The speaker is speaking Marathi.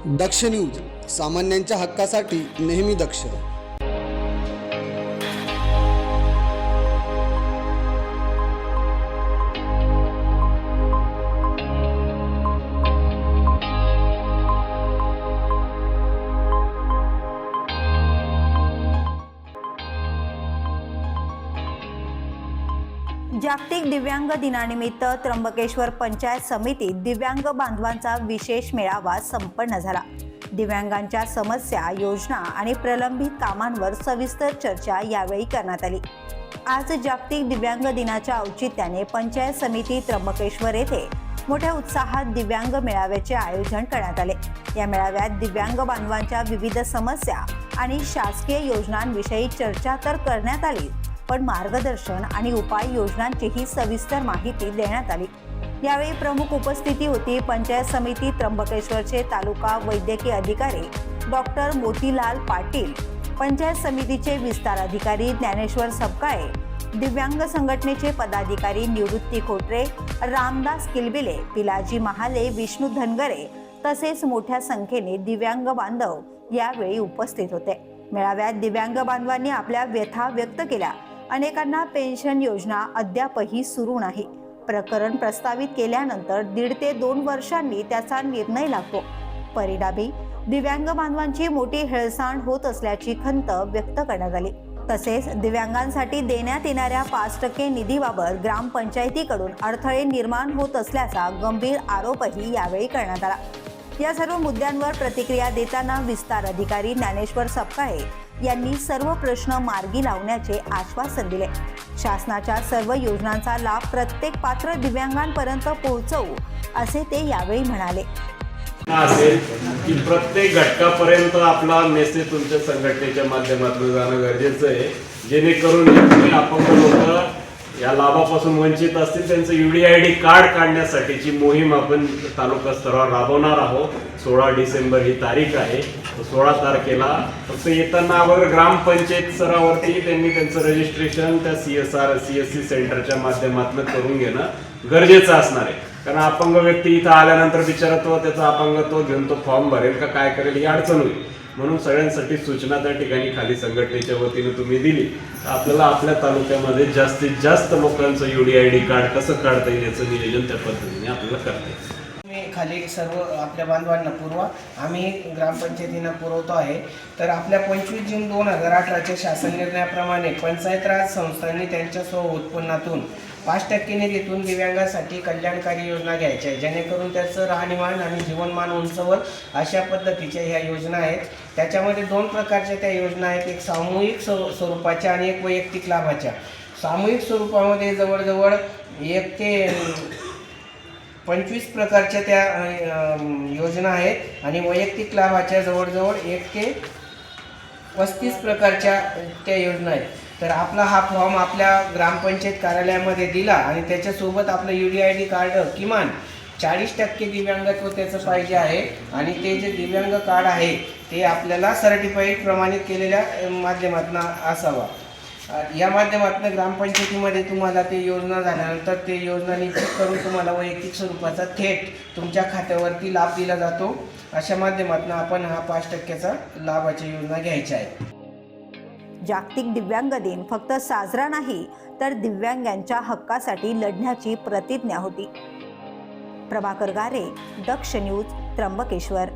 दक्ष न्यूज, सामान्यांच्या हक्कासाठी नेहमी दक्ष. जागतिक दिव्यांग दिनानिमित्त त्र्यंबकेश्वर पंचायत समितीत दिव्यांग बांधवांचा विशेष मेळावा संपन्न झाला. दिव्यांगांच्या समस्या, योजना आणि प्रलंबित कामांवर सविस्तर चर्चा यावेळी करण्यात आली. आज जागतिक दिव्यांग दिनाच्या औचित्याने पंचायत समिती त्र्यंबकेश्वर येथे मोठ्या उत्साहात दिव्यांग मेळाव्याचे आयोजन करण्यात आले. या मेळाव्यात दिव्यांग बांधवांच्या विविध समस्या आणि शासकीय योजनांविषयी चर्चा तर करण्यात आली, पण मार्गदर्शन आणि उपाययोजनांचीही सविस्तर माहिती देण्यात आली. यावेळी प्रमुख उपस्थिती होती पंचायत समिती त्र्यंबकेश्वरचे तालुका वैद्यकीय अधिकारी डॉक्टर मोतीलाल पाटील, पंचायत समितीचे विस्तार अधिकारी ज्ञानेश्वर सपकाळे, दिव्यांग संघटनेचे पदाधिकारी निवृत्ती खोटरे, रामदास किलबिले, पिलाजी महाले, विष्णू धनगरे तसेच मोठ्या संख्येने दिव्यांग बांधव यावेळी उपस्थित होते. मेळाव्यात दिव्यांग बांधवांनी आपल्या व्यथा व्यक्त केल्या. अनेकांना पेन्शन योजना अद्यापही सुरू नाही. प्रकरण प्रस्तावित केल्यानंतर 1.5 ते 2 वर्षांनी त्याचा निर्णय लागतो. परिणामी दिव्यांग बांधवांची मोठी हेळसांड होत असल्याची खंत व्यक्त करण्यात आली. तसेच दिव्यांगांसाठी देण्यात येणाऱ्या 5% निधीबाबत ग्रामपंचायतीकडून अडथळे निर्माण होत असल्याचा गंभीर आरोपही यावेळी करण्यात आला. या सर्व मुद्द्यांवर प्रतिक्रिया देताना विस्तार अधिकारी ज्ञानेश्वर सपकाळे यांनी सर्व प्रश्न मार्गी लावण्याचे आश्वासन दिले. शासनाच्या सर्व योजनांचा लाभ प्रत्येक पात्र दिव्यांगांपर्यंत पोहोचवू असे ते यावेळी म्हणाले. असेल की प्रत्येक घटकापर्यंत आपला मेसेज तुमच्या संघटनेच्या माध्यमातून जाणं गरजेचं आहे, जेणेकरून अपंग लोक या लाभापासून वंचित असतील त्यांचं UDID कार्ड काढण्यासाठीची मोहीम आपण तालुका स्तरावर राबवणार आहोत. 16 डिसेंबर ही तारीख आहे. 16 तारखेला फक्त येताना अगोदर ग्रामपंचायत स्तरावरती त्यांनी त्यांचं रजिस्ट्रेशन त्या CSC सेंटरच्या माध्यमातून करून घेणं गरजेचं असणार आहे. कारण अपंग व्यक्ती इथं आल्यानंतर बिचारा तो त्याचा अपंगत्व घेऊन तो फॉर्म भरेल का काय करेल ही अडचण होईल. म्हणून सगळ्यांसाठी सूचना त्या ठिकाणी खाली संघटनेच्या वतीने तुम्ही दिली तर आपल्याला आपल्या तालुक्यामध्ये जास्तीत जास्त लोकांचं UDID कार्ड कसं काढता येईल याचं नियोजन त्या पद्धतीने आपल्याला करता येईल. खाली सर्व आपल्या बांधवांना पुरवा, आम्ही ग्रामपंचायतींना पुरवतो आहे. तर आपल्या 25 जून 2018च्या शासन निर्णयाप्रमाणे पंचायत राज संस्थांनी त्यांच्या स्व उत्पन्नातून 5% निधीतून दिव्यांगासाठी कल्याणकारी योजना घ्यायच्या आहे, जेणेकरून त्याचं राहणीमान आणि जीवनमान उंचवल अशा पद्धतीच्या ह्या योजना आहेत. त्याच्यामध्ये 2 प्रकारच्या त्या योजना आहेत, एक सामूहिक स्वरूपाच्या आणि एक वैयक्तिक लाभाच्या. सामूहिक स्वरूपामध्ये जवळजवळ 1 ते 25 प्रकारच्या त्या योजना आहेत आणि वैयक्तिक लाभाच्या जवळजवळ 1 ते 35 प्रकारच्या त्या योजना आहेत. तर आपला हा फॉर्म आपल्या ग्रामपंचायत कार्यालयामध्ये दिला आणि त्याच्यासोबत आपलं UDID कार्ड किमान 40% दिव्यांगत्व त्याचं पाहिजे आहे आणि ते जे दिव्यांग कार्ड आहे ते आपल्याला सर्टिफाईड प्रमाणित केलेल्या माध्यमातून असावा. या माध्यमातून ग्रामपंचायतीमध्ये तुम्हाला ते योजना झाल्यानंतर ते योजना निश्चित करून तुम्हाला वैयक्तिक स्वरूपाचा थेट तुमच्या खात्यावरती लाभ दिला जातो. अशा माध्यमातून आपण हा 5%चा लाभाची योजना घ्यायची आहे. जागतिक दिव्यांग दिन फक्त साजरा नाही तर दिव्यांगांच्या हक्कासाठी लढण्याची प्रतिज्ञा होती. प्रभाकर गारे, दक्ष न्यूज, त्र्यंबकेश्वर.